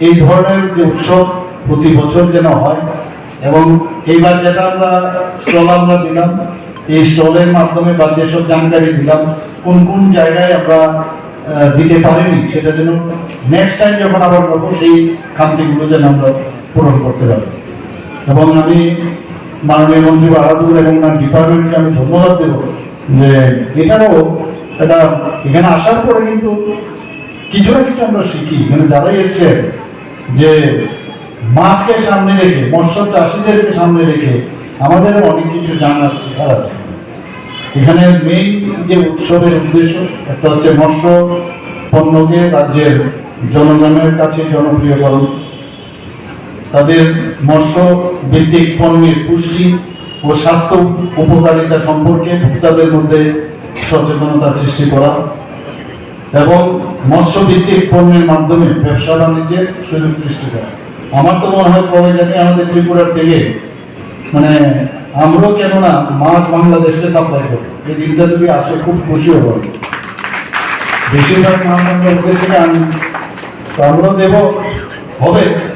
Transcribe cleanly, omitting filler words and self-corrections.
এই ধরনের যে উৎসব প্রতি বছর যেন হয়। এবং এইবার যেটা স্টল আমরা দিলাম, এই স্টলের মাধ্যমে বা যেসব জানকারি দিলাম কোন কোন জায়গায় আমরা দিতে পারিনি, সেটা যেন নেক্সট টাইম যখন আবার করবো সেই খামতিগুলো যেন আমরা পূরণ করতে পারি। এবং আমি মাননীয় মন্ত্রী বাহাদুর এবং ডিপার্টমেন্টকে আমি ধন্যবাদ দেব যে এটাও এটা এখানে আসার পরে কিন্তু কিছু না কিছু আমরা শিখি। এখানে যারাই এসছে যে মাছকে সামনে রেখে, মৎস্য চাষিদেরকে সামনে রেখে আমাদের অনেক কিছু জানার শেখার আছে। এখানে মেইন যে উৎসবের উদ্দেশ্য একটা হচ্ছে মৎস্য পণ্যকে রাজ্যের জনগণের কাছে জনপ্রিয়করণ, তাদের মৎস্য ভিত্তিক পণ্যের পুষ্টি ও স্বাস্থ্য উপকারিতা সম্পর্কে ভোক্তাদের মধ্যে সচেতনতা সৃষ্টি করা এবং মৎস্য ভিত্তিক পণ্যের মাধ্যমে ব্যবসা বাণিজ্যের সুযোগ সৃষ্টি করা। আমার তো মনে হয় কবে জানি আমাদের ত্রিপুরার থেকে মানে আমরাও কেননা মাছ বাংলাদেশকে সাপ্লাই করি, এই দিনটা যদি আসে খুব খুশি হব। বেশিরভাগ মাছ আমরা ওদের থেকে আনি, তো আমরাও দেব হবে